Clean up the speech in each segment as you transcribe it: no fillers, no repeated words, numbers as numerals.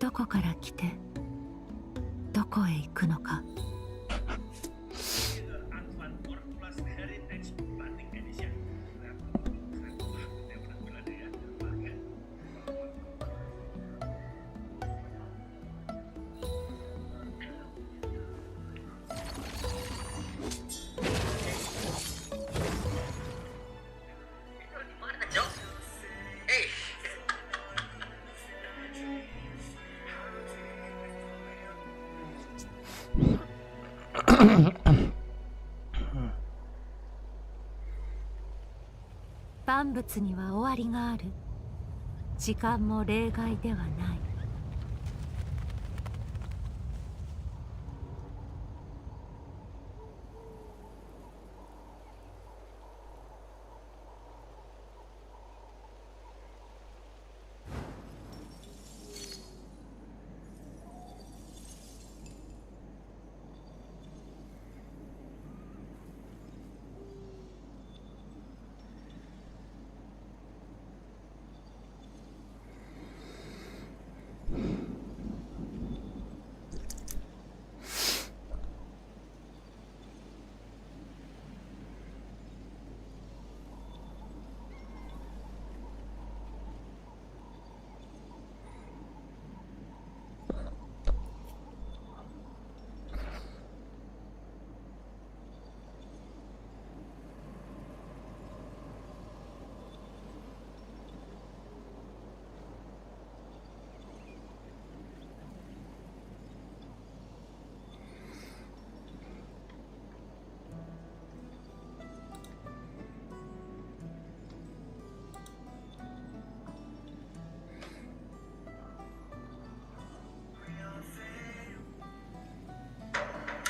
どこから来てどこへ行くのか。万物には終わりがある。時間も例外ではない。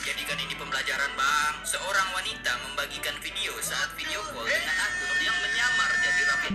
Jadikan ini pembelajaran, Bang. Seorang wanita membagikan video saat video call dengan akun yang menyamar jadi Rafi.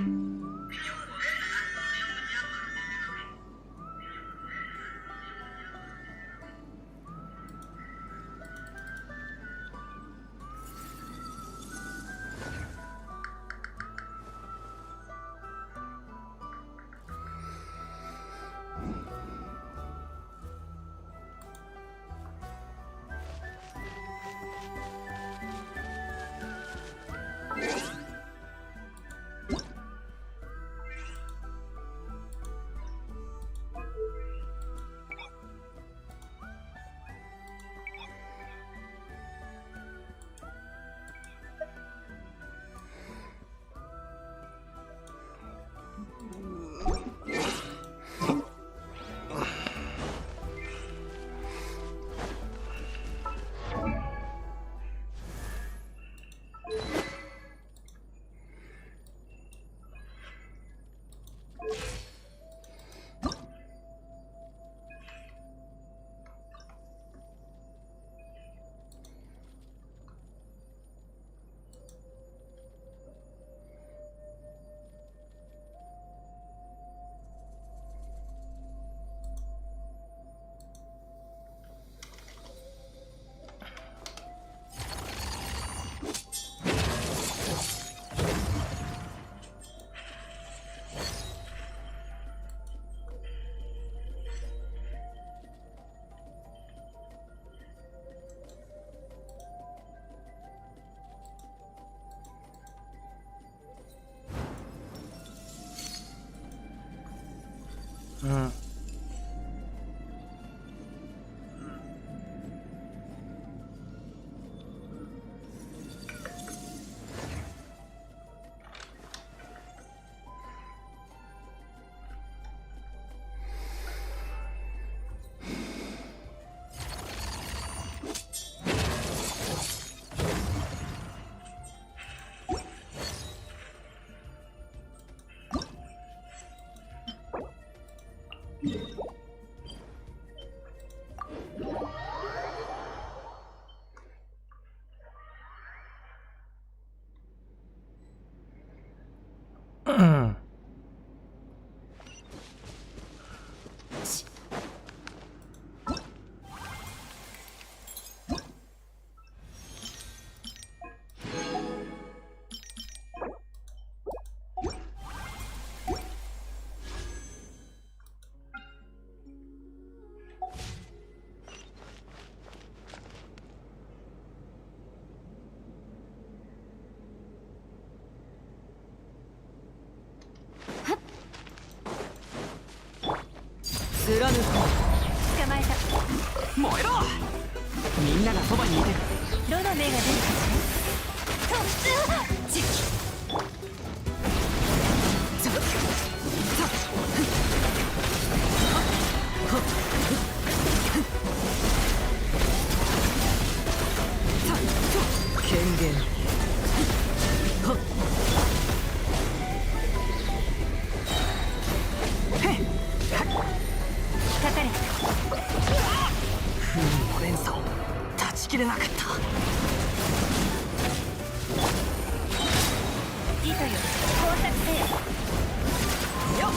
貫こ捕まえた。う。燃えろ。みんながそばにいてる。どの目が出るかしら。じっ権限。かかれ。不運の連鎖を断ち切れなかった。糸よ、工作せよ。よっ。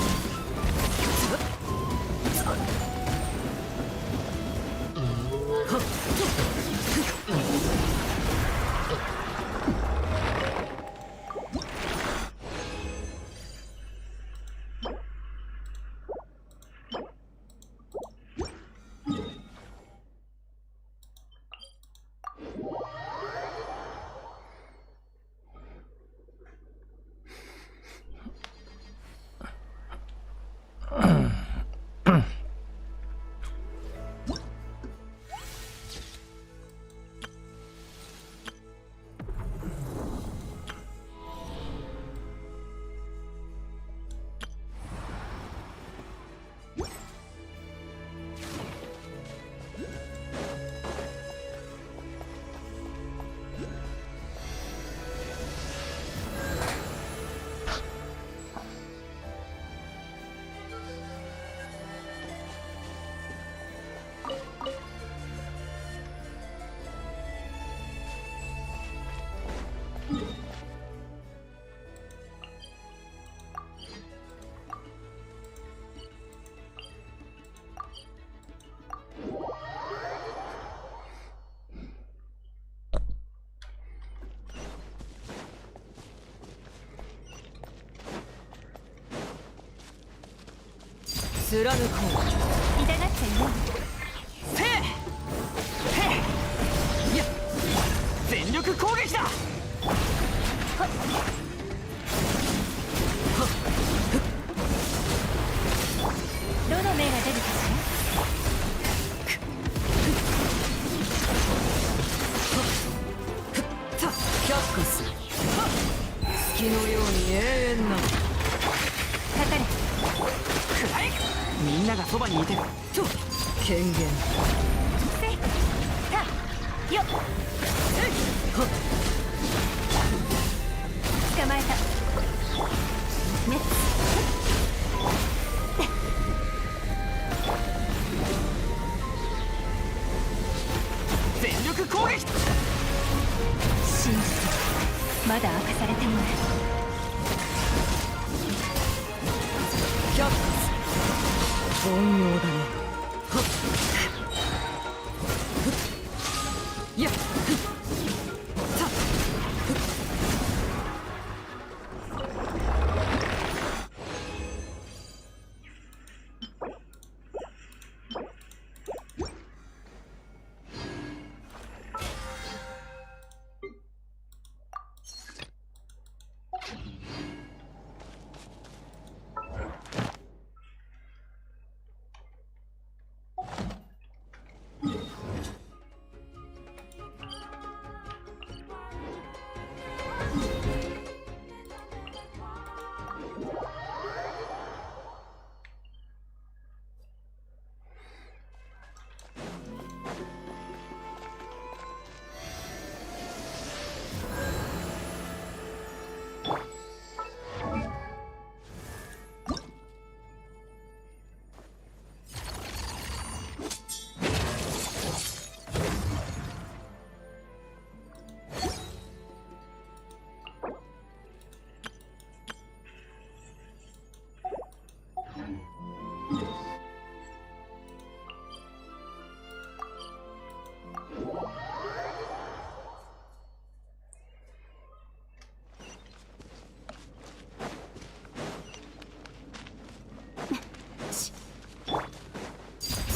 貫こう。痛がっちゃいない。せい。いや、全力攻撃だ。どの目が出るかし却下する。月のように永遠な。ら。かかれ。みんながそばにいてる。権限。せい。た。よっ。捕まえた。ね。全力攻撃。真実まだ明かされていない。却下する。凡庸だね。いや。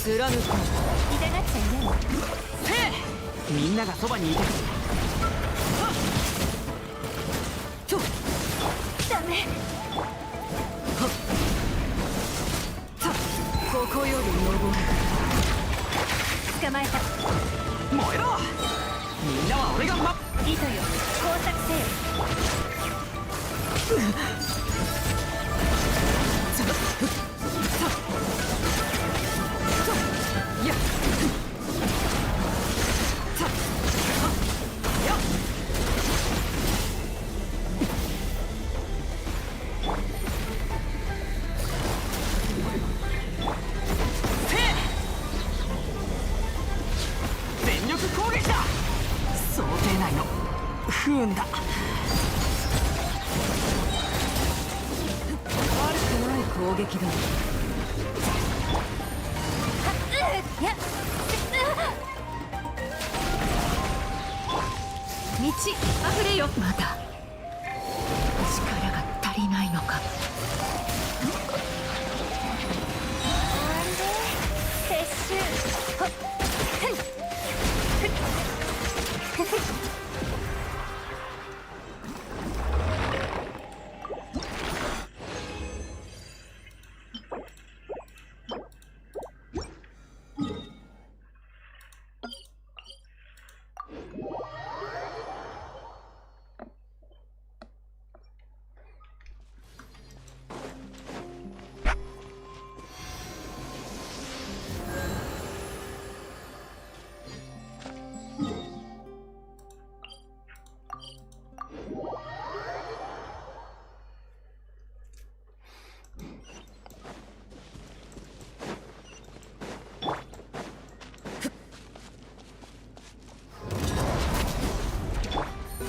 貫く。痛がっちゃいない。みんながそばにいてくれ。ダメ。ここより登る。捕まえた。燃えろ。みんなは俺が糸よ、工作せよ。全力攻撃だ。想定内の不運だ。悪くない攻撃だ。いや、道あふれよ。まだ力が足りないのか。撤収。ほっふんふんふん。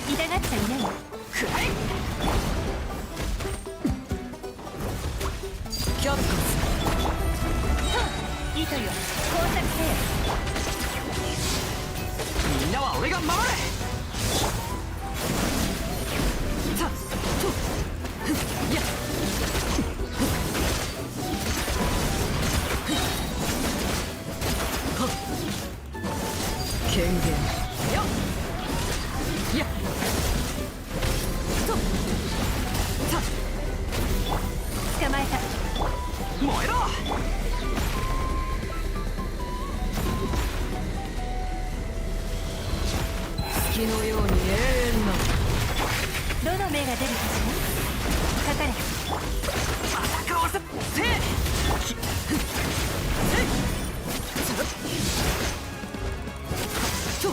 痛がっちゃいない。くらえ。キャップス。糸よ、工作せよ。みんなは俺が守れ。さっとやっはっ権限よっやっとさっ捕まえた。燃えろ。月のように永遠な。どの目が出るかしら。かかれ。戦わせせい。ちょ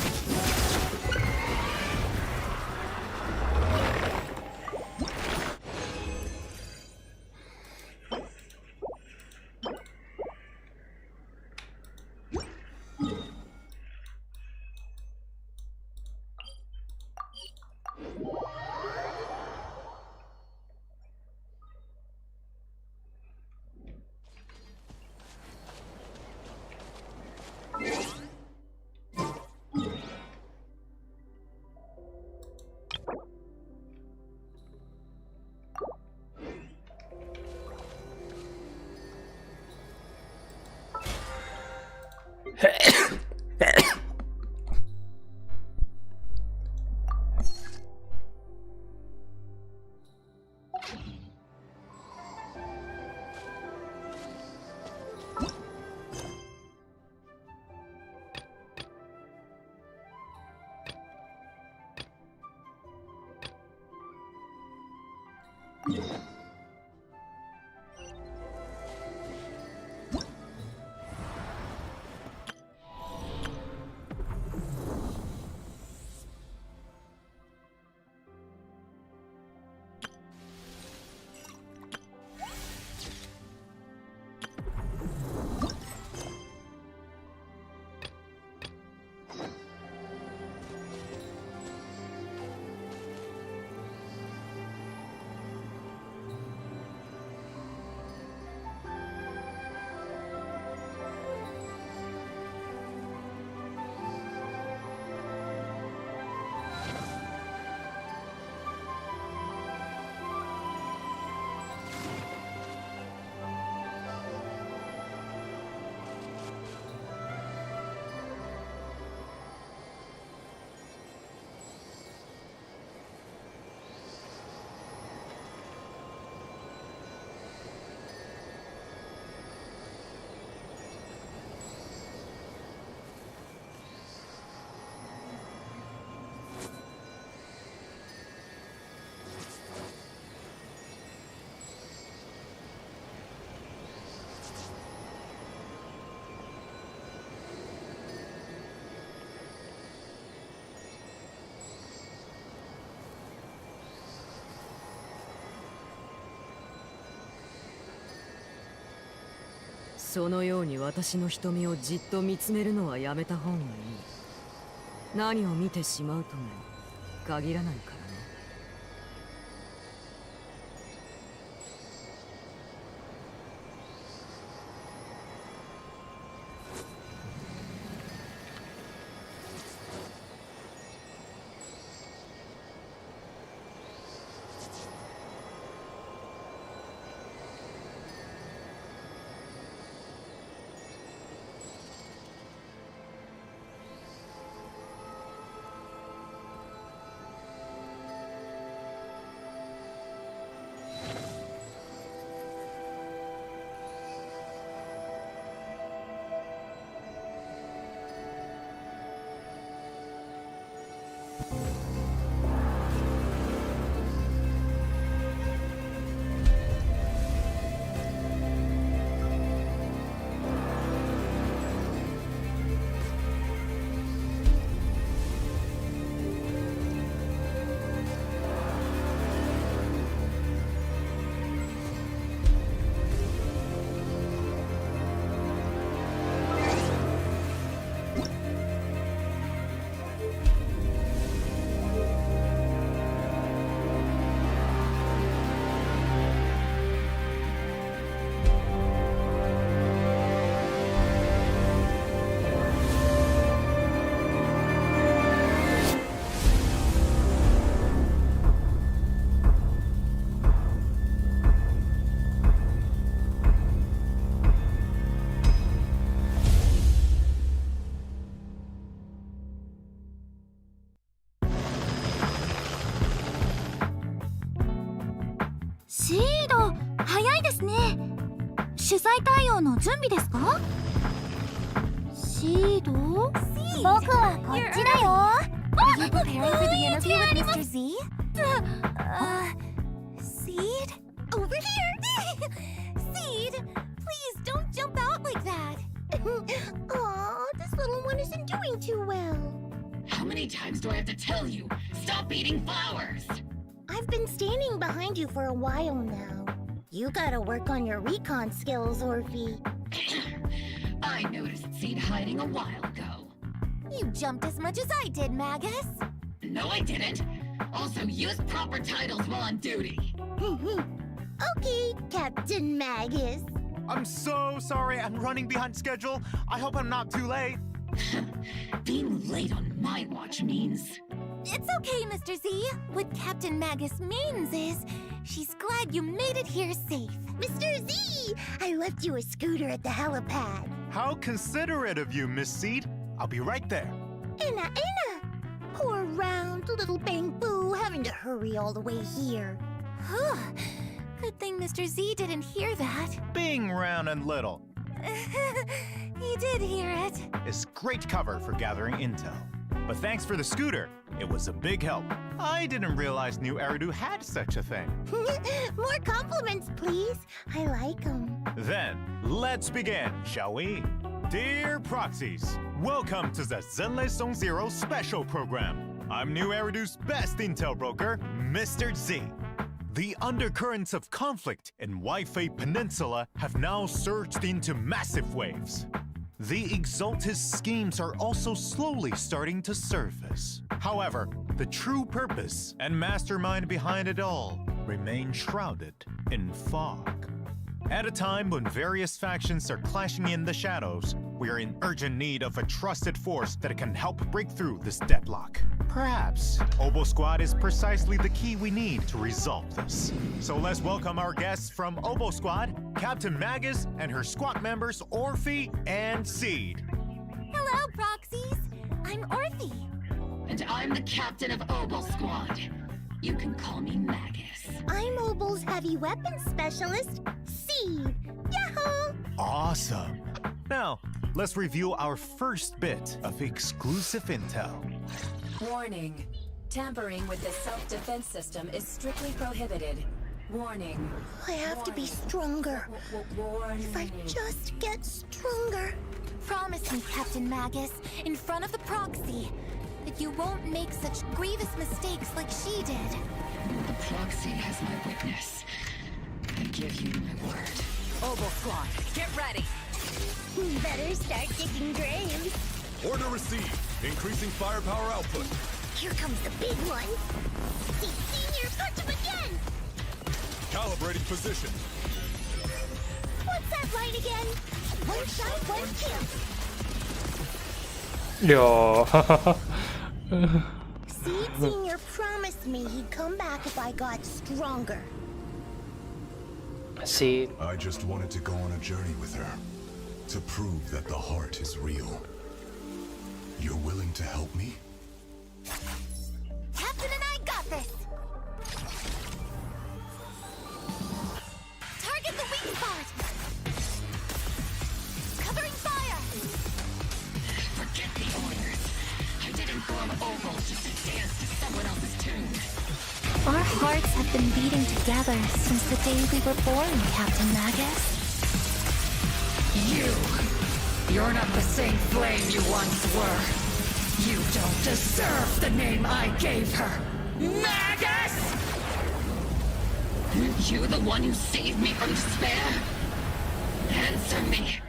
そのように私の瞳をじっと見つめるのはやめた方がいい。何を見てしまうとも限らないからね。シード、早いですね。取材対応の準備ですか？シード？僕はこっちだよ。Are you preparing for the interview with Mr. Z? Seed? Over here! Seed, please don't jump out like that. Aw, this little one isn't doing too well. How many times do I have to tell you? Stop eating flowers! I've been standing behind you for a while now. You gotta work on your recon skills, Orphe. I noticed Seed hiding a while ago. You jumped as much as I did, Magus. No, I didn't. Also, use proper titles while on duty. Okay, Captain Magus. I'm so sorry, I'm running behind schedule. I hope I'm not too late. Being late on my watch means... It's okay, Mr. Z. What Captain Magus means is, she's glad you made it here safe. Mr. Z! I left you a scooter at the helipad. How considerate of you, Miss Seed. I'll be right there. Anna! Poor round little Bang Boo having to hurry all the way here. Good thing Mr. Z didn't hear that. Being round and little He did hear it. is great cover for gathering intel. But thanks for the scooter. It was a big help. I didn't realize New Eridu had such a thing. More compliments, please. I like them. Then, let's begin, shall we? Dear Proxies, welcome to the ZZZ Zero special program. I'm New Eridu's best intel broker, Mr. Z. The undercurrents of conflict in Waifei Peninsula have now surged into massive waves. The Exaltus schemes are also slowly starting to surface. However, the true purpose and mastermind behind it all remain shrouded in fog. At a time when various factions are clashing in the shadows, we are in urgent need of a trusted force that can help break through this deadlock. Perhaps Obo Squad is precisely the key we need to resolve this. So let's welcome our guests from Obo Squad, Captain Magus and her squad members Orphe and Seed. Hello, Proxies. I'm Orphe. And I'm the captain of Obo Squad. You can call me Magus. I'm Obo's heavy weapons specialist, Seed. Yahoo! Awesome. Now, let's review our first bit of exclusive intel. Warning. Tampering with the self-defense system is strictly prohibited. Warning. I have to be stronger. Warning. If I just get stronger. Promise me, Captain Magus, in front of the proxy, that you won't make such grievous mistakes like she did. The proxy has my witness. I give you my word. Obo Squad, get ready. Better start digging graves. Order received. Increasing firepower output. Here comes the big one. See, Senior, punch him again! Calibrating position. What's that line again? One shot, one kill. Seed Senior promised me he'd come back if I got stronger. See, I just wanted to go on a journey with her. To prove that the heart is real. You're willing to help me? Captain and I got this! Target the weak spot! Covering fire! Forget the orders. I didn't form Oval just to dance to someone else's tune. Our hearts have been beating together since the day we were born, Captain Magus. You're not the same flame you once were. You don't deserve the name I gave her. Magus! Aren't you the one who saved me from despair? Answer me.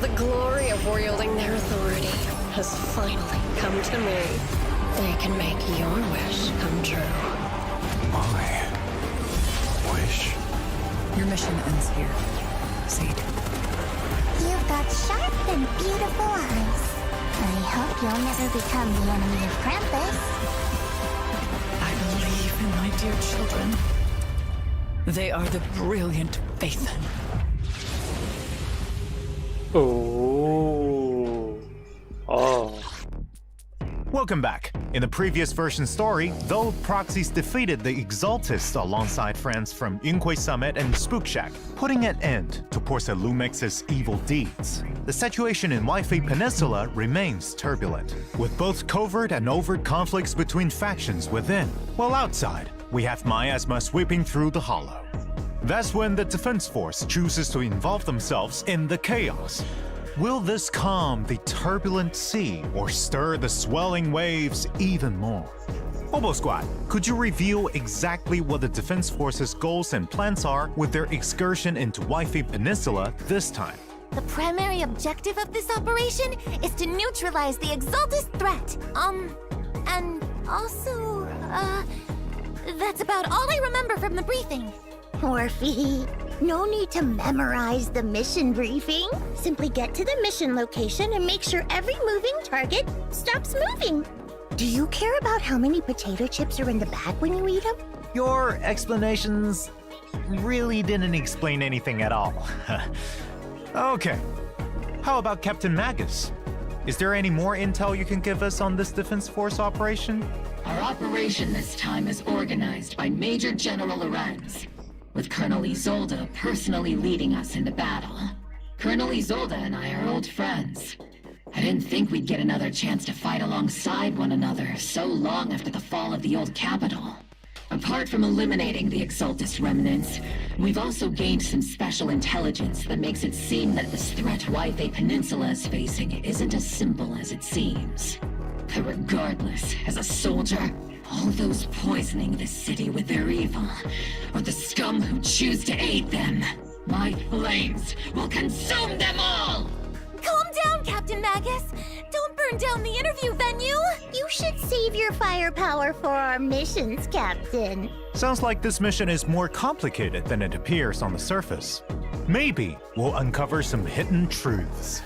The glory of wielding their authority has finally come to me. They can make your wish come true. My wish? Your mission ends here. Seed. You've got sharp and beautiful eyes. I hope you'll never become the enemy of Krampus. I believe in my dear children. They are the brilliant Phaethon. oh, oh, Welcome back. In the previous version story, though Proxies defeated the Exaltists alongside friends from Yunhui Summit and Spook Shack, putting an end to Porsa Lumex's evil deeds. The situation in Wi-Fi Peninsula remains turbulent, with both covert and overt conflicts between factions within, while outside, we have miasma sweeping through the hollow. That's when the Defense Force chooses to involve themselves in the chaos. Will this calm the turbulent sea or stir the swelling waves even more? Obo Squad, could you reveal exactly what the Defense Force's goals and plans are with their excursion into Wi-Fi Peninsula this time? The primary objective of this operation is to neutralize the Exaltist threat. And also, that's about all I remember from the briefing. Orphe, no need to memorize the mission briefing. Simply get to the mission location and make sure every moving target stops moving. Do you care about how many potato chips are in the bag when you eat them? Your explanations really didn't explain anything at all. Okay, how about Captain Magus? Is there any more intel you can give us on this Defense Force operation? Our operation this time is organized by Major General Lorenz, with Colonel Isolde personally leading us into battle. Colonel Isolde and I are old friends. I didn't think we'd get another chance to fight alongside one another so long after the fall of the old capital. Apart from eliminating the Exaltist remnants, we've also gained some special intelligence that makes it seem that this threat Wi-Fi Peninsula is facing isn't as simple as it seems. But regardless, as a soldier, all those poisoning the city with their evil, or the scum who choose to aid them, my flames will consume them all! Calm down, Captain Magus. Don't burn down the interview venue. You should save your firepower for our missions, Captain. Sounds like this mission is more complicated than it appears on the surface. Maybe we'll uncover some hidden truths.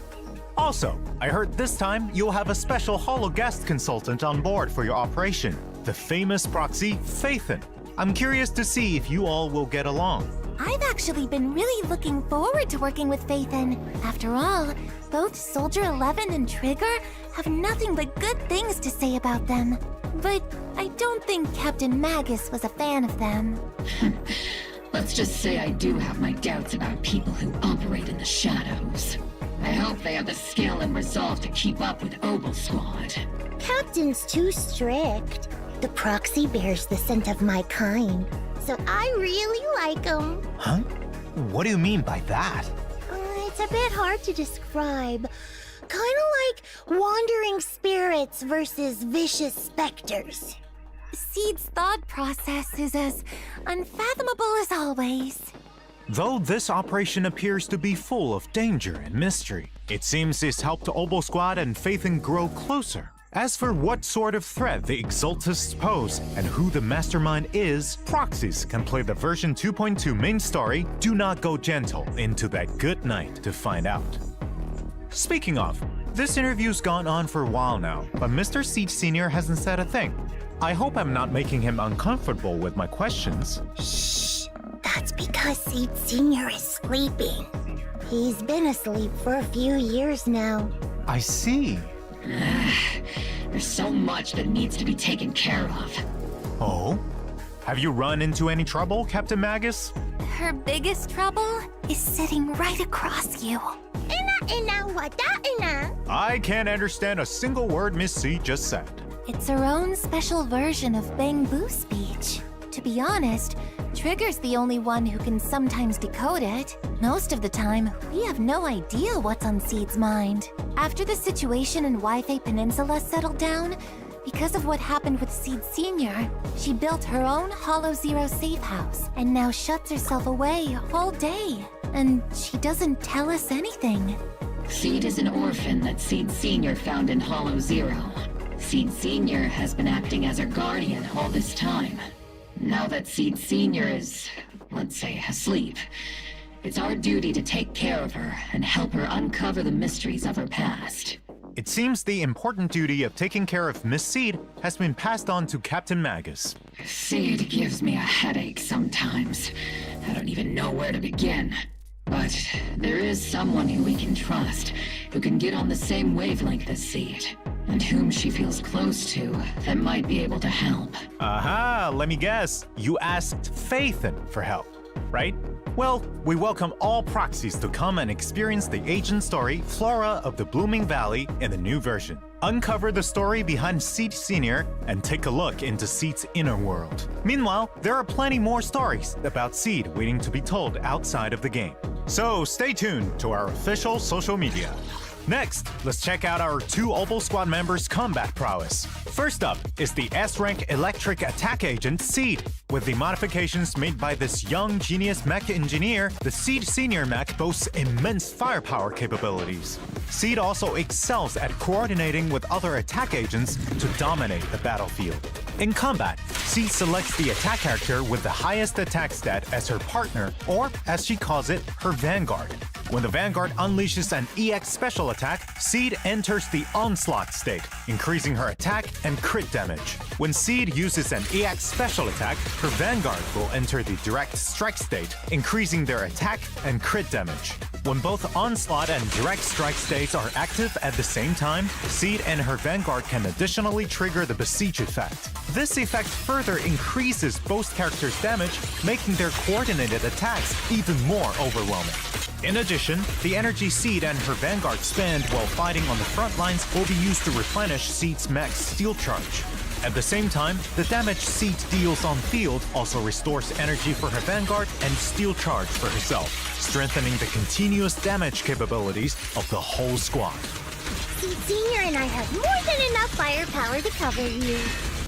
Also, I heard this time you'll have a special holo guest consultant on board for your operation, the famous proxy Phaethon. I'm curious to see if you all will get along. I've actually been really looking forward to working with Phaethon. After all, both Soldier 11 and Trigger have nothing but good things to say about them. But I don't think Captain Magus was a fan of them. Let's just say I do have my doubts about people who operate in the shadows. I hope they have the skill and resolve to keep up with Oboe Squad. Captain's too strict. The proxy bears the scent of my kind, so I really like him. Huh? What do you mean by that? It's a bit hard to describe. Kinda like wandering spirits versus vicious specters. Seed's thought process is as unfathomable as always. Though this operation appears to be full of danger and mystery, it seems it's helped Obo Squad and Phaethon grow closer. As for what sort of threat the Exaltists pose and who the mastermind is, proxies can play the version 2.2 main story Do Not Go Gentle into that good night to find out. Speaking of, this interview's gone on for a while now, but Mr. Seed Sr. hasn't said a thing. I hope I'm not making him uncomfortable with my questions. Shh. That's because Seed Sr. is sleeping. He's been asleep for a few years now. I see. There's so much that needs to be taken care of. Oh? Have you run into any trouble, Captain Magus? Her biggest trouble is sitting right across you. I can't understand a single word Miss C just said. It's her own special version of Bang Boo speech. To be honest, Trigger's the only one who can sometimes decode it. Most of the time, we have no idea what's on Seed's mind. After the situation in Wi-Fi Peninsula settled down, because of what happened with Seed Sr., she built her own Hollow Zero safe house and now shuts herself away all day. And she doesn't tell us anything. Seed is an orphan that Seed Sr. found in Hollow Zero. Seed Sr. has been acting as her guardian all this time. Now that Seed Sr. is, let's say, asleep, it's our duty to take care of her and help her uncover the mysteries of her past. It seems the important duty of taking care of Miss Seed has been passed on to Captain Magus. Seed gives me a headache sometimes. I don't even know where to begin. But there is someone who we can trust, who can get on the same wavelength as Seed, and whom she feels close to that might be able to help. Aha, let me guess. You asked Phaethon for help, right? Well, we welcome all proxies to come and experience the agent story Flora of the Blooming Valley in the new version. Uncover the story behind Seed Sr. and take a look into Seed's inner world. Meanwhile, there are plenty more stories about Seed waiting to be told outside of the game. So stay tuned to our official social media. Next, let's check out our two Obo Squad members' combat prowess. First up is the S-rank electric attack agent Seed. With the modifications made by this young genius mech engineer, the Seed Senior mech boasts immense firepower capabilities. Seed also excels at coordinating with other attack agents to dominate the battlefield. In combat, Seed selects the attack character with the highest attack stat as her partner, or as she calls it, her vanguard. When the Vanguard unleashes an EX special attack, Seed enters the Onslaught state, increasing her attack and crit damage. When Seed uses an EX special attack, her Vanguard will enter the Direct Strike state, increasing their attack and crit damage. When both Onslaught and Direct Strike states are active at the same time, Seed and her Vanguard can additionally trigger the Besiege effect. This effect further increases both characters' damage, making their coordinated attacks even more overwhelming. In addition, the energy Seed and her Vanguard spend while fighting on the front lines will be used to replenish Seed's mech's steel charge. At the same time, the damage Seed deals on field also restores energy for her Vanguard and steel charge for herself, strengthening the continuous damage capabilities of the whole squad. Seed Senior and I have more than enough firepower to cover you.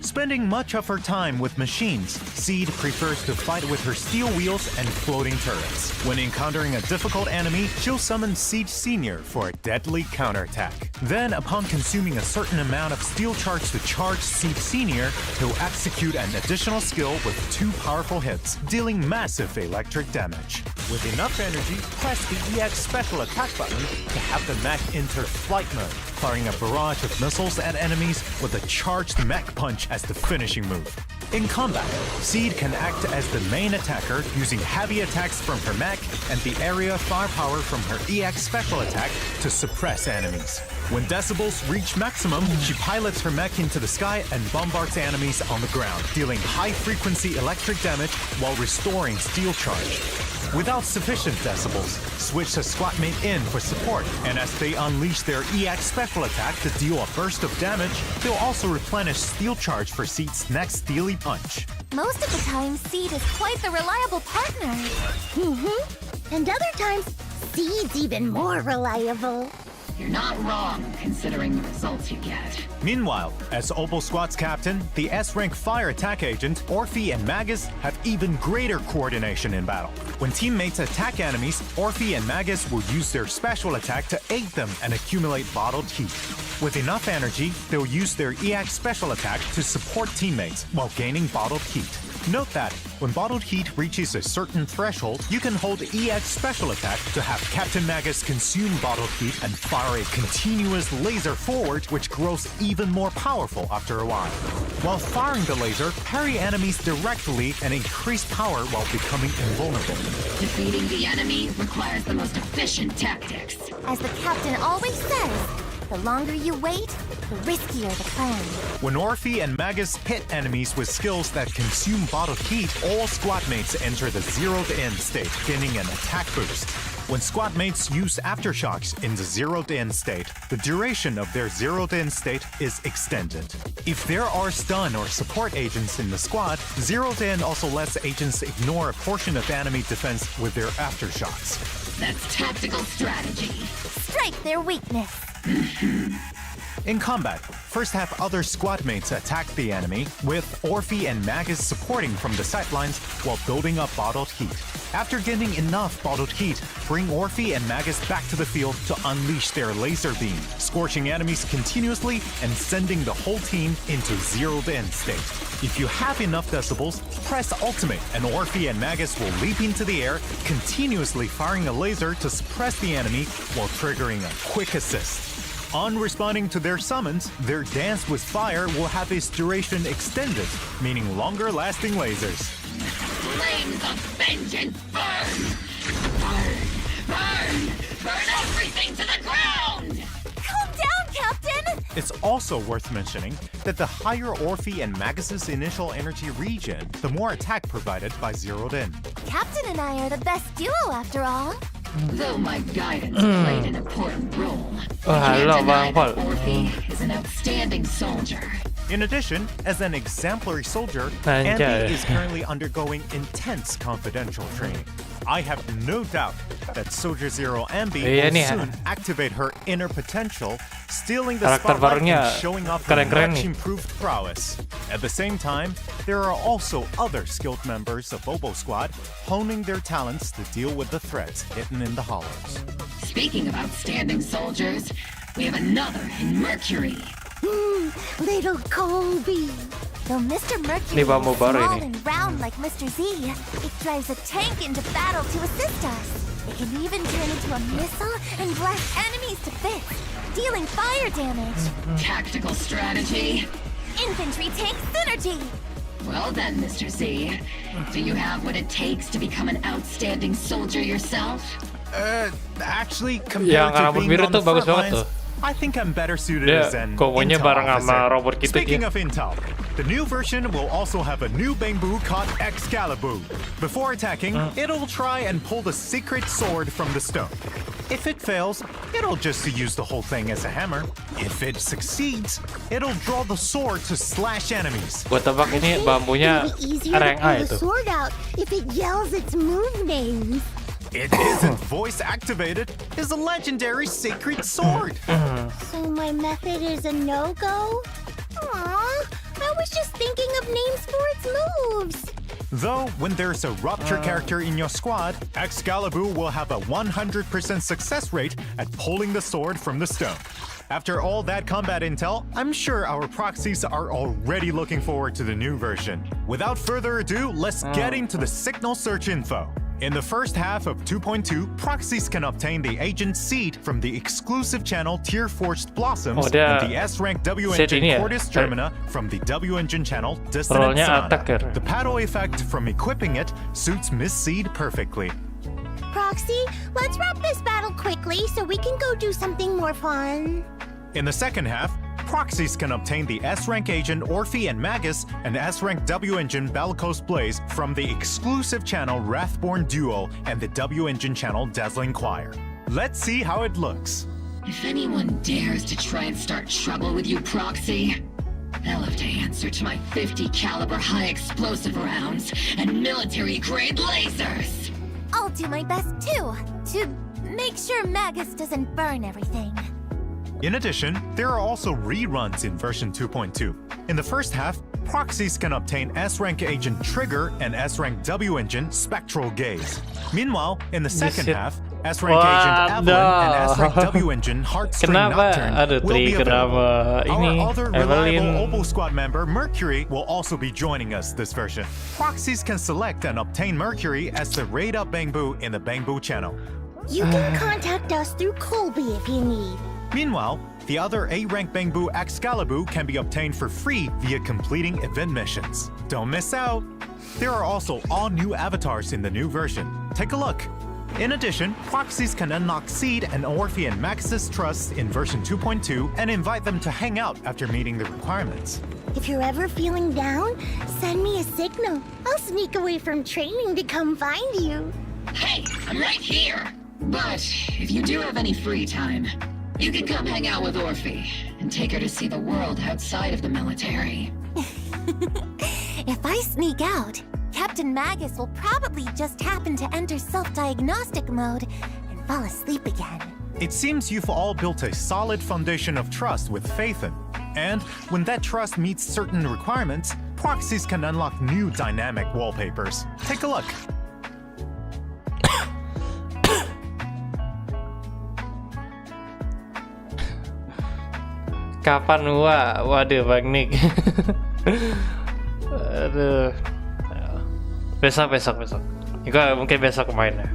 Spending much of her time with machines, Seed prefers to fight with her steel wheels and floating turrets. When encountering a difficult enemy, she'll summon Seed Senior for a deadly counterattack. Then, upon consuming a certain amount of steel charge to charge Seed Senior, he'll execute an additional skill with 2 powerful hits, dealing massive electric damage. With enough energy, press the EX special attack button to have the mech enter flight mode, firing a barrage of missiles at enemies with a charged mech punch as the finishing move. In combat, Seed can act as the main attacker using heavy attacks from her mech and the area firepower from her EX special attack to suppress enemies. When decibels reach maximum, she pilots her mech into the sky and bombards enemies on the ground, dealing high-frequency electric damage while restoring steel charge. Without sufficient decibels, switch a squad mate in for support, and as they unleash their EX special attack to deal a burst of damage, they'll also replenish steel charge for Seed's next steely punch. Most of the time, Seed is quite the reliable partner. And other times, Seed's even more reliable. You're not wrong, considering the results you get. Meanwhile, as Obo Squad's captain, the S-rank fire attack agent, Orphe and Magus have even greater coordination in battle. When teammates attack enemies, Orphe and Magus will use their special attack to aid them and accumulate bottled heat. With enough energy, they'll use their EX special attack to support teammates while gaining bottled heat. Note that when bottled heat reaches a certain threshold, you can hold EX special attack to have Captain Magus consume bottled heat and fire a continuous laser forward, which grows even more powerful after a while. While firing the laser, parry enemies directly and increase power while becoming invulnerable. Defeating the enemy requires the most efficient tactics. As the captain always says, the longer you wait, the riskier the plan. When Orphe and Magus hit enemies with skills that consume bottled heat, all squad mates enter the zeroed-in state, gaining an attack boost. When squad mates use aftershocks in the zeroed-in state, the duration of their zeroed-in state is extended. If there are stun or support agents in the squad, zeroed-in also lets agents ignore a portion of enemy defense with their aftershocks. That's tactical strategy. Strike their weakness. In combat, first have other squad mates attack the enemy, with Orphe and Magus supporting from the sidelines while building up bottled heat. After getting enough bottled heat, bring Orphe and Magus back to the field to unleash their laser beam, scorching enemies continuously and sending the whole team into zeroed-in state. If you have enough decibels, press ultimate and Orphe and Magus will leap into the air, continuously firing a laser to suppress the enemy while triggering a quick assist. On responding to their summons, their dance with fire will have its duration extended, meaning longer-lasting lasers. Flames of vengeance burn! Burn! Burn! Burn everything to the ground! Calm down, Captain! It's also worth mentioning that the higher Orphe and Magus' initial energy regen, the more attack provided by Zeroed In. Captain and I are the best duo after all. Though my guidance played an important role, I hello, can't deny Bang. that Orphe is an outstanding soldier. In addition, as an exemplary soldier, Nyantai. Andy is currently undergoing intense confidential training. I have no doubt that Soldier Zero Ambi Iya will nih, soon activate her inner potential, stealing the Karakter spotlight barunya and showing off her keren-keren much nih. improved prowess. At the same time, there are also other skilled members of Obo Squad honing their talents to deal with the threats hidden in the hollows. Speaking of outstanding soldiers, we have another in Mercury. Little Colby. Though Mr. Mercury Ini bambu is baru small ini. and round like Mr. Z, it drives a tank into battle to assist us. It can even turn into a missile and blast enemies to bits, dealing fire damage. Tactical strategy. Infantry tank synergy. Well then, Mr. Z, do you have what it takes to become an outstanding soldier yourself? Actually, Yang compared to rambut being biru on tuh the bagus front banget lines, tuh. I think I'm better suited Dia as an komonya intel bareng sama officer. robot gitu Speaking dia. of intel, the new version will also have a new bamboo called Excalibur. Before attacking, it'll try and pull the secret sword from the stone. If it fails, it'll just use the whole thing as a hammer. If it succeeds, it'll draw the sword to slash enemies. Gua tebak ini bambunya RNA itu. sword out if it yells its move names. It isn't voice activated, it's a legendary sacred sword. So my method is a no-go? Aww, I was just thinking of names for its moves. Though, when there's a rupture character in your squad, Excalibur will have a 100% success rate at pulling the sword from the stone. After all that combat intel, I'm sure our proxies are already looking forward to the new version. Without further ado, let's get into the signal search info. In the first half of 2.2, proxies can obtain the agent seed from the exclusive channel Tier Forged Blossoms and the S-rank W-Engine Cordis Germina from the W-Engine channel Dissonant Role-nya Sonata. attacker. The paddle effect from equipping it suits Miss Seed perfectly. Proxy, let's wrap this battle quickly so we can go do something more fun. In the second half, proxies can obtain the S-rank agent Orphe and Magus and S-rank W-Engine Bellicose Blaze from the exclusive channel Wrathborn Duo and the W-Engine channel Dazzling Choir. Let's see how it looks. If anyone dares to try and start trouble with you, Proxy, they'll have to answer to my 50 caliber high explosive rounds and military grade lasers. I'll do my best too, to make sure Magus doesn't burn everything. In addition, there are also reruns in version 2.2. In the first half, proxies can obtain S-Rank Agent Trigger and S-Rank W Engine Spectral Gaze. Meanwhile, in the second half, S-Rank Agent Evelyn and S-Rank W Engine Heartstring Nocturne will be available. Our other reliable Opal Squad member, Mercury, will also be joining us this version. Proxies can select and obtain Mercury as the Raid Up Bangbu in the Bangbu channel. You can contact us through Colby if you need. Meanwhile, the other A-Rank Bangbu Excalibur can be obtained for free via completing event missions. Don't miss out! There are also all new avatars in the new version. Take a look! In addition, proxies can unlock Seed and Orphe and Max's Trust in version 2.2 and invite them to hang out after meeting the requirements. If you're ever feeling down, send me a signal. I'll sneak away from training to come find you. Hey, I'm right here! But if you do have any free time, you can come hang out with Orphe and take her to see the world outside of the military. If I sneak out, Captain Magus will probably just happen to enter self-diagnostic mode and fall asleep again. It seems you've all built a solid foundation of trust with Phaethon. And when that trust meets certain requirements, proxies can unlock new dynamic wallpapers. Take a look. Kapan waduh Bang Nick. Aduh. Besok. Juga mungkin besok main ya.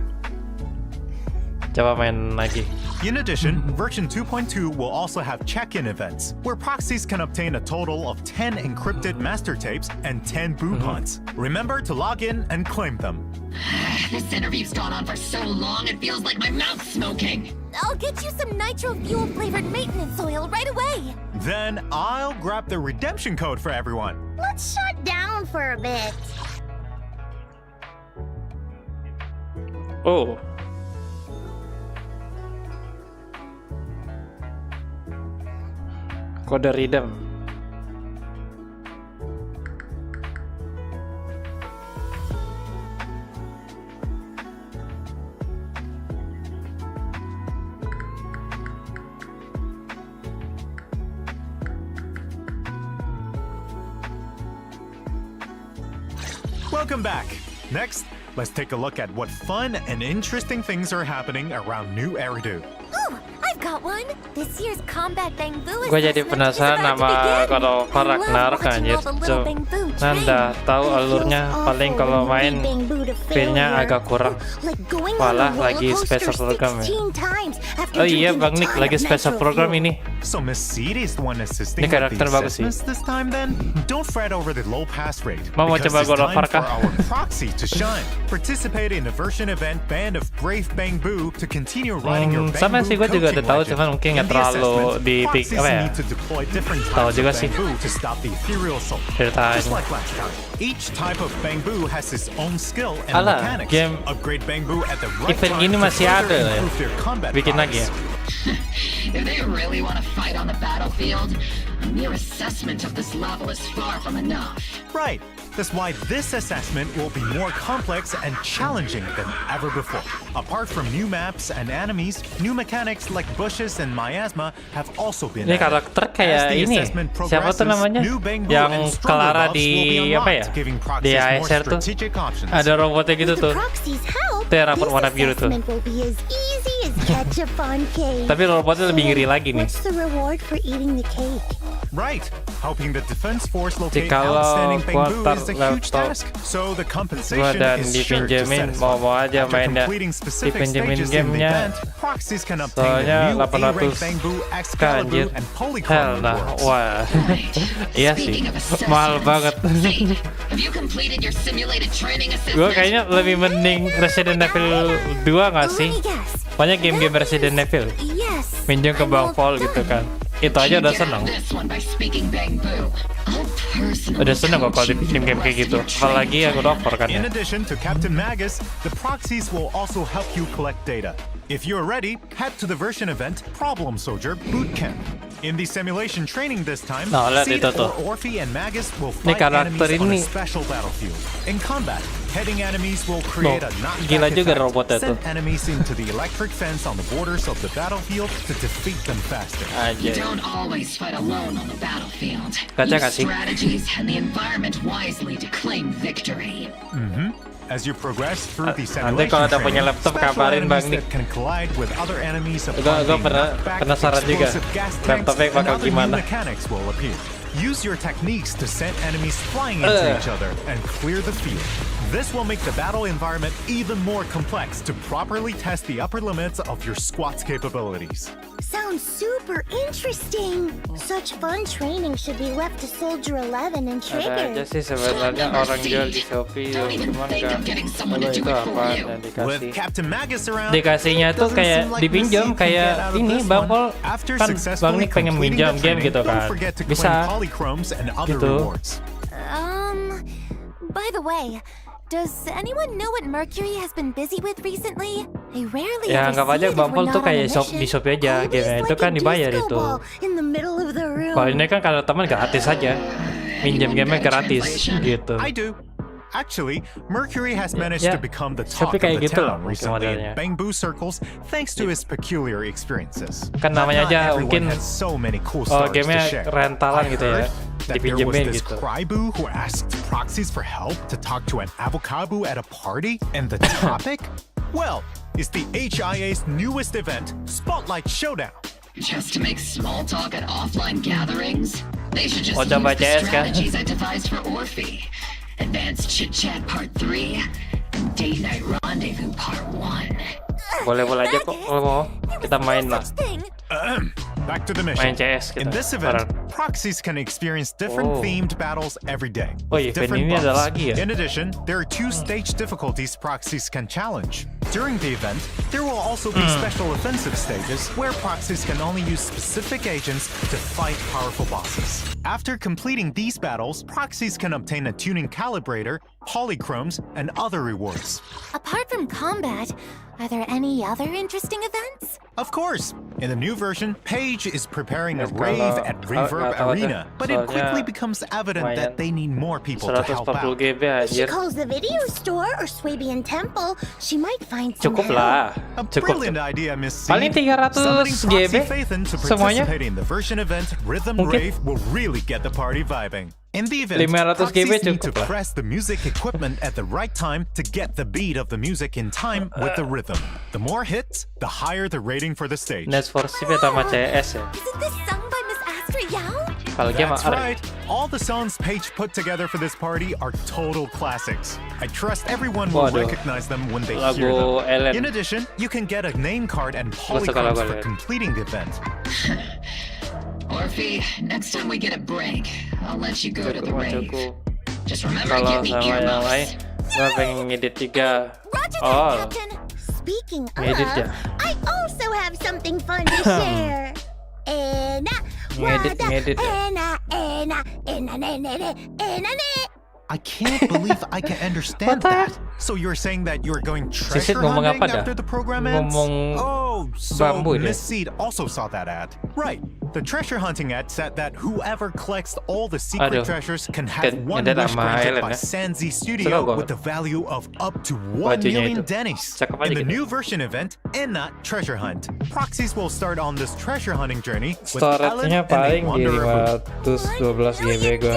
Coba main lagi. In addition, version 2.2 will also have check-in events, where proxies can obtain a total of 10 encrypted master tapes and 10 boopons. Remember to log in and claim them. This interview's gone on for so long, it feels like my mouth's smoking. I'll get you some nitro fuel-flavored maintenance oil right away. Then I'll grab the redemption code for everyone. Let's shut down for a bit. Oh. Kode redeem. Welcome back. Next, let's take a look at what fun and interesting things are happening around New Eridu. Ooh, I've got one. This year's combat Bangbu Gue jadi assessment is penasaran about to sama begin. kalau I love Ragnarok watching anjir. all the little Bangbu Nanda train. tahu alurnya paling kalau main feelnya agak kurang. Malah lagi special program ya. Oh iya Bang Nick lagi special program ini. So Miss Seed is the one assisting Ini with the karakter bagus sih. assessments this time then? Don't fret over the low pass rate. Mau because coba it's God of time War for kah? our proxy to shine. Participate in the version event Band of Brave Bangbu to continue writing your sama Bangbu sih gue juga coaching udah tahu legend. cuman mungkin In nggak the terlalu assessment, di proxies apa ya. need to deploy different Tahu types juga of sih. Bangbu to stop the ethereal soul. Ceritanya. Just like last time. Each type of Bangbu has its own skill and Alah, mechanics. game Upgrade Bangbu at the right event time gini to masih further ada ya. improve their combat Bikin lagi ya. prowess. If they really want to fight on the battlefield, a mere assessment of this level is far from enough. Right. That's why this assessment will be more complex and challenging than ever before. Apart from new maps and enemies, new mechanics like bushes and miasma have also been Ini added. karakter As kayak the ini assessment siapa tuh progresses, namanya new Bangbu yang and stronger Clara buffs di will be apa ya unlocked, giving di proxies more ASR tuh strategic options. ada robotnya gitu tuh. Itu yang rapor warna biru tuh. Tapi robotnya lebih ngeri lagi nih. What's the reward for eating the cake? Right. Helping the defense force locate Jikalau outstanding gua Bangbu tar is a huge laptop task. So the Gua compensation dan is sure to dipinjemin satisfy. mau aja After mainnya completing specific dipinjemin stages in the gamenya. event, proxies can obtain Soalnya the new A-rank 800 Bangbu, anjir. Excalibur, and Hell Polychrome nah, rewards. wah. Iya sih, Speaking of assessments, mahal banget. Zeke, have you completed your simulated training Gue assessment? kayaknya lebih mending Resident Evil 2 nggak sih? Banyak game-game Resident Evil Yes. minjem ke Bang Paul gitu kan. Itu aja udah seneng. This one by speaking Bangbu. I'll personally Udah seneng kok kalau coach you dibikin game kayak gitu. through Apalagi yang God of War kan ya. In addition to Captain Magus, the proxies will also help you collect data. If you're ready, head to the version event Problem Soldier Bootcamp. In the simulation training this time, Nah, lihat Seed itu tuh. or Orphe and Magus will Ini fight karakter enemies on a ini. special battlefield. In combat, heading enemies will create a knockback gila juga effect, robotnya send tuh. enemies into the electric fence on the borders of the battlefield to defeat them faster. You Aja. don't always fight alone on the battlefield. Kaca Use nggak sih? strategies and the environment wisely to claim victory. As you progress through the Nanti simulation kalau ada punya training, laptop special kabarin enemies Bang Nick. that can collide with other enemies Gua upon being pernah knocked back, penasaran juga. explosive gas tanks, Laptopnya and bakal other new gimana. mechanics will appear. Use your techniques to send enemies flying into each other and clear the field. This will make the battle environment even more complex to properly test the upper limits of your squad's capabilities. Sounds super interesting. Such fun training should be left to Soldier 11 and Ada aja Trigger. sih sebenarnya orang jual di Shopee, Don't even cuman think nggak of getting someone tahu to itu do it apa for you. yang With dikasih. Captain Magus around, Dikasihnya tuh doesn't kayak seem like dipinjam Masih can kayak get out of ini this Bang one. Pol After kan Bang successfully Nick pengen completing minjam the game training, gitu kan. don't forget to claim Bisa polychromes and other gitu. rewards. By the way, does anyone know what Mercury has been busy with recently? I rarely Ya ever anggap see aja it if Bang we're Pol not tuh on a kayak mission. di Shopee aja gamenya itu kan dibayar itu. In the middle of the room. Kalau ini kan kalau teman gratis aja. Minjem gamenya gratis gitu. I do. Actually, Mercury has managed Yeah. to become the talk Shopee of kayak the gitu town loh recently in modelnya. bamboo circles thanks to his peculiar experiences. Kan namanya But aja not everyone mungkin has so many cool oh stories to gamenya share. rentalan I gitu ya. heard that there was Dipinjemin this gitu. Crybu who asked proxies for help to talk to an avocado at a party, and the topic? Well, it's the HIA's newest event, Spotlight Showdown. Just to make small talk at offline gatherings? They should just Oh, use coba the CS kan? strategies I devised for Orphe. Advanced Chit Chat Part 3 and Date Night Rendezvous Part 1. Boleh-boleh aja kok kalau mau. Kita main lah. Back to the Main mission. CS kita. In this event, Bareng. proxies can experience different Oh. themed battles every day. Oh, with event different ini ada buffs. lagi ya? In addition, there are 2 stage difficulties proxies can challenge. During the event, there will also be special offensive stages where proxies can only use specific agents to fight powerful bosses. After completing these battles, proxies can obtain a tuning calibrator, polychromes, and other rewards. Apart from combat, are there any other interesting events? Of course! In the new version, Paige is preparing a Yes, rave kalau- at kalau Reverb nggak tahu Arena, tuh, but it soalnya quickly becomes evident that they need more people to help 140 out. GB She anjir. calls the video store or Swabian Temple. She might find some Cukup help. lah. A Cukup. brilliant idea, Miss C. Paling 300 Summoning Proxy GB Phaethon to semuanya. participate in the version event Rhythm Mungkin. Rave will really get the party vibing. In the event, 500 GB proxies need to cukup lah. press the music equipment at the right time to get the beat of the music in time with the rhythm. The more hits, the higher the rating for the stage. Need for Speed sama CS ya. Isn't this sung by Miss Astra Yao? Kalau game That's ada. right. All the songs Paige put together for this party are total classics. I trust everyone will Waduh. recognize them when they Lagu hear them. Ellen. In addition, you can get a name card and suka polychromes lagu for Ellen. completing the event. Orphe, next time we get a break, I'll let you go to the Cukup rave. cukup. Just remember to Kalau get me sama yang lain, earmuffs. gua pengen ngedit 3. Roger that, Oh, Captain. Speaking ngedit ya. I also have something fun to share. Ngedit ya. I can't believe I can understand What the that. So you're saying that you're going Sisit treasure ngomong hunting apa dah? after the program ends? Ngomong Oh, so bambu dia. Miss Seed also saw that ad. Right. The treasure hunting ad said that whoever collects all the secret Aduh. treasures can have Kan one ngedit wish sama granted Ellen by ya. Sanzi Suka Studio gua. with the value of up to 1 Bajunya million itu. dennies. Cakep aja In the gitu. new version event, Enna Treasure Hunt, proxies will start on this treasure hunting journey with Ellen Storage-nya and a paling di wanderer booth. 512 GB gua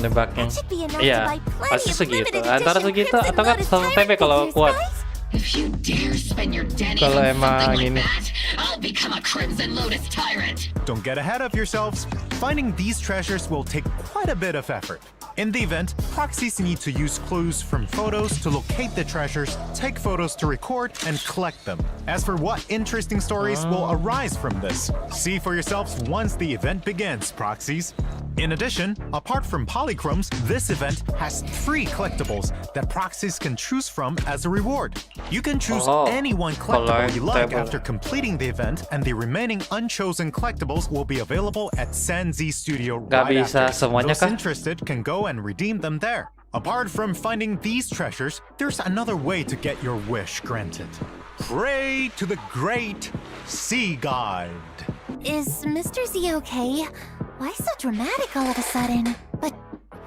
nebaknya. That should be enough to Iya, buy plenty pasti of segitu. limited Antara edition segitu Crimson atau kan Lotus 1 TB kalau Pirate kuat. figures, guys. If you dare spend your dennies Kalau on emang something ini. like that, I'll become a Crimson Lotus tyrant. Don't get ahead of yourselves. Finding these treasures will take quite a bit of effort. In the event, proxies need to use clues from photos to locate the treasures, take photos to record, and collect them. As for what interesting stories will arise from this, see for yourselves once the event begins, proxies. In addition, apart from polychromes, this event has 3 collectibles that proxies can choose from as a reward. You can choose any one collectible you like collectible. after completing the event, and the remaining unchosen collectibles will be available at Sanzi Studio Gak right bisa after. semuanya Those kah? interested can go and redeem them there. Apart from finding these treasures, there's another way to get your wish granted. Pray to the great sea god. Is Mr. Z okay? Why so dramatic all of a sudden? But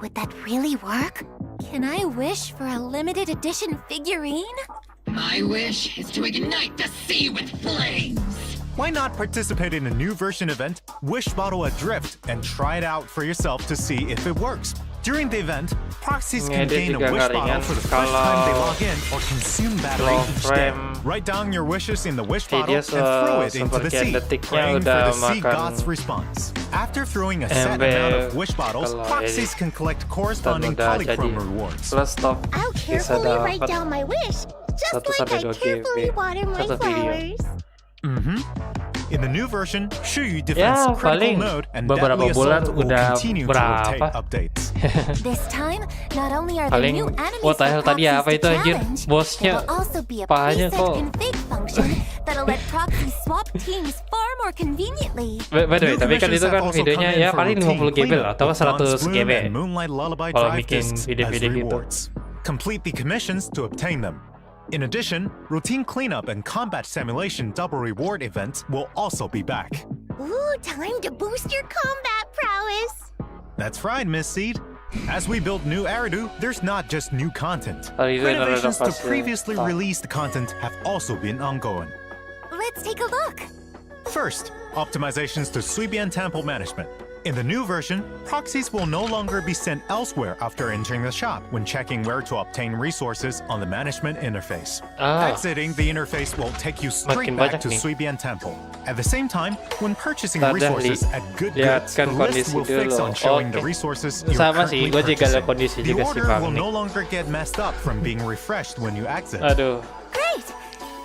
would that really work? Can I wish for a limited edition figurine? My wish is to ignite the sea with flames. Why not participate in a new version event, Wish Bottle Adrift, and try it out for yourself to see if it works? During the event, proxies can gain a wish bottle for the first time they log in or consume battery each day. Write down your wishes in the wish bottle and throw it into the sea, praying for the sea god's response. After throwing a set amount of wish bottles, proxies can collect corresponding polychrome rewards. I'll carefully write down my wish, just like I carefully water my flowers. In the new version, Shuyu defends critical mode and Deadly Assault will continue to rotate updates. This time, not only are there new enemies for tadi apa proxies itu to anjir? challenge, Bosnya there will also be a pahanya preset kok. config function that'll let proxies swap teams far more conveniently. By the way, tapi kan itu kan videonya ya paling 50 GB atau 100 GB kalau bikin video-video gitu. Complete the commissions to obtain them. In addition, routine cleanup and combat simulation double reward events will also be back. Ooh, time to boost your combat prowess. That's right, Miss Seed. As we build new Eridu, there's not just new content. itu Renovations to renovasi. previously released content have also been ongoing. Let's take a look. First, optimizations to Suibian Temple management. In the new version, proxies will no longer be sent elsewhere after entering the shop when checking where to obtain resources on the management interface. Exiting the interface will take you straight Makin back banyak to nih. Suibian Temple. At the same time, when purchasing Ntar dah, resources at Good Goods, the lihatkan list kondisi will fix dulu. on showing the Oke. resources you're Sama sih, currently gue juga lihat purchasing. kondisi The juga sih order Bang will nih. no longer get messed up from being refreshed when you exit. Aduh, Great!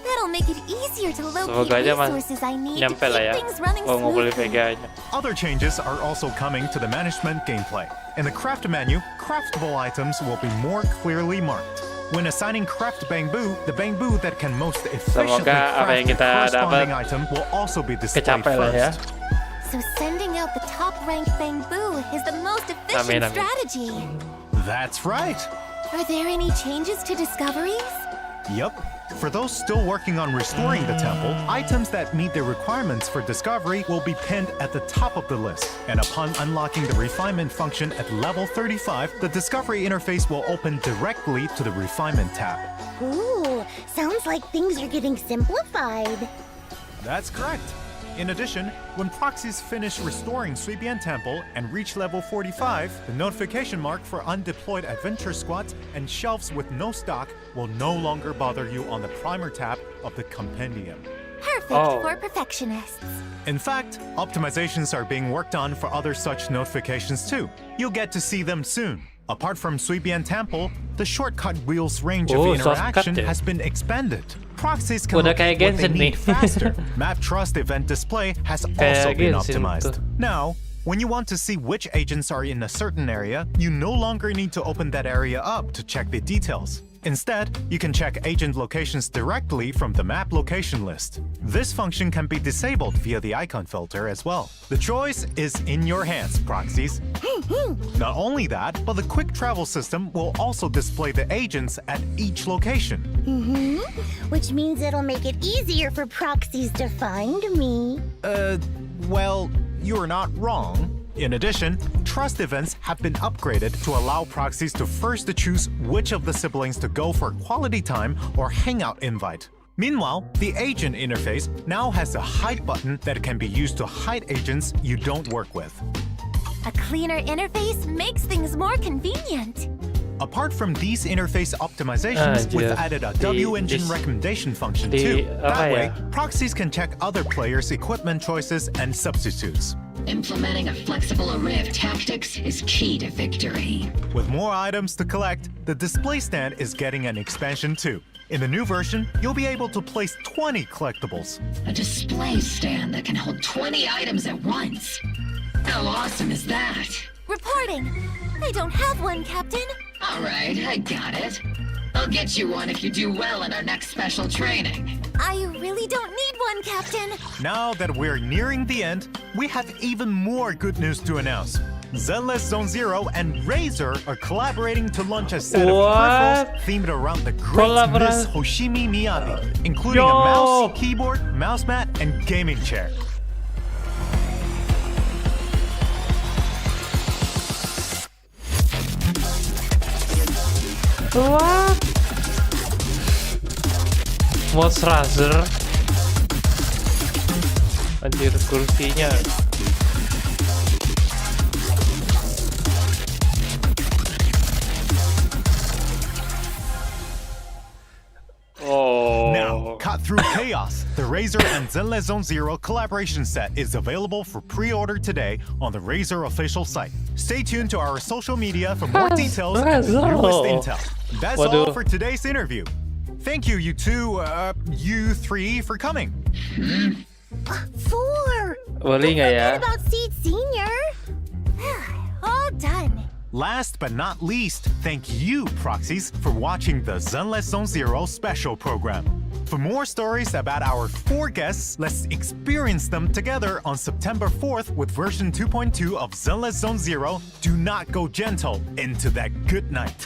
That'll make it easier to semoga locate aja resources I need to nyampe lah ya. keep things running Oh, ngumpulin smoothly. VGA-nya. Other changes are also coming to the management gameplay. In the craft menu, craftable items will be more clearly marked. When assigning craft bamboo, the bamboo that can most efficiently Semoga apa yang craft the kita corresponding dapat item will also be displayed kecapai lah ya. first. So sending out the top-ranked bamboo is the most efficient Amin. strategy. That's right. Are there any changes to discoveries? Yup. For those still working on restoring the temple, items that meet the requirements for discovery will be pinned at the top of the list. And upon unlocking the refinement function at level 35, the discovery interface will open directly to the refinement tab. Ooh, sounds like things are getting simplified. That's correct. In addition, when proxies finish restoring Suibian Temple and reach level 45, the notification mark for undeployed adventure squads and shelves with no stock will no longer bother you on the primer tab of the compendium. Perfect Oh. for perfectionists. In fact, optimizations are being worked on for other such notifications too. You'll get to see them soon. Apart from Suibian Temple, the shortcut wheels range of Oh, interaction shortcut ya. has been expanded. Proxies can Udah look kayak what they Genshin need nih. faster. Map Trust event display has also Kayak been Genshin optimized. tuh. Now, when you want to see which agents are in a certain area, you no longer need to open that area up to check the details. Instead, you can check agent locations directly from the map location list. This function can be disabled via the icon filter as well. The choice is in your hands, proxies. Not only that, but the quick travel system will also display the agents at each location. Which means it'll make it easier for proxies to find me. Well, you're not wrong. In addition, trust events have been upgraded to allow proxies to first choose which of the siblings to go for quality time or hangout invite. Meanwhile, the agent interface now has a hide button that can be used to hide agents you don't work with. A cleaner interface makes things more convenient. Apart from these interface optimizations, we've added a W-engine recommendation function too. That way, proxies can check other players' equipment choices and substitutes. Implementing a flexible array of tactics is key to victory. With more items to collect, the display stand is getting an expansion too. In the new version, you'll be able to place 20 collectibles. A display stand that can hold 20 items at once. How awesome is that? Reporting. I don't have one, Captain. All right, I got it. I'll get you one if you do well in our next special training. I really don't need one, Captain. Now that we're nearing the end, we have even more good news to announce. ZZZ Zone Zero and Razer are collaborating to launch a set of peripherals themed around the great Miss Hoshimi Miyabi, including a mouse, keyboard, mouse mat, and gaming chair. What? Mouse Razer. Anjir, kursinya. Now, cut through chaos. The Razer and Zenless Zone Zero collaboration set is available for pre-order today on the Razer official site. Stay tuned to our social media for more details and the newest intel. That's all for today's interview. Thank you, you three, for coming. 4. Boleh nggak ya? About Seed Senior. All done. Last but not least, thank you, Proxies, for watching the Zenless Zone Zero special program. For more stories about our 4 guests, let's experience them together on September 4th with version 2.2 of Zenless Zone Zero. Do not go gentle into that good night.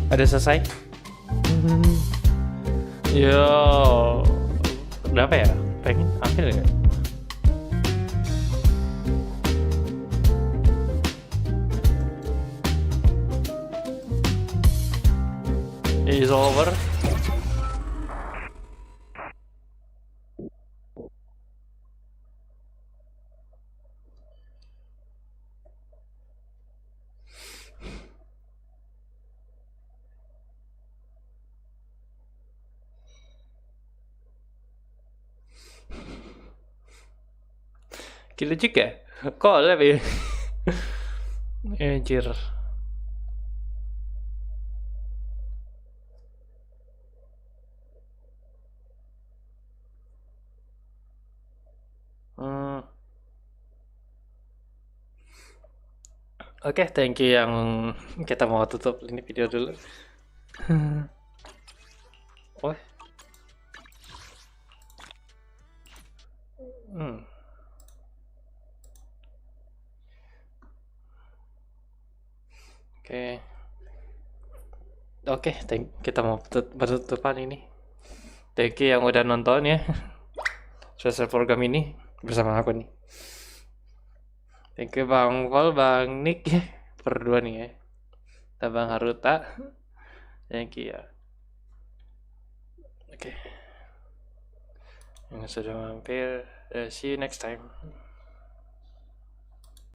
Ada selesai? Yo, udah apa ya? Pengen ambil ya? It's over. Gila juga. Kok lebih anjir. Oke, thank you yang kita mau tutup ini video dulu. Oh. Oke, kita mau penutupan ini. Thank you yang udah nonton ya. Spesial program ini bersama aku nih. Thank you Bang Paul, Bang Nick berdua nih ya. Dan Bang Haruta. Thank you ya. Oke. Yang sudah mampir. See you next time.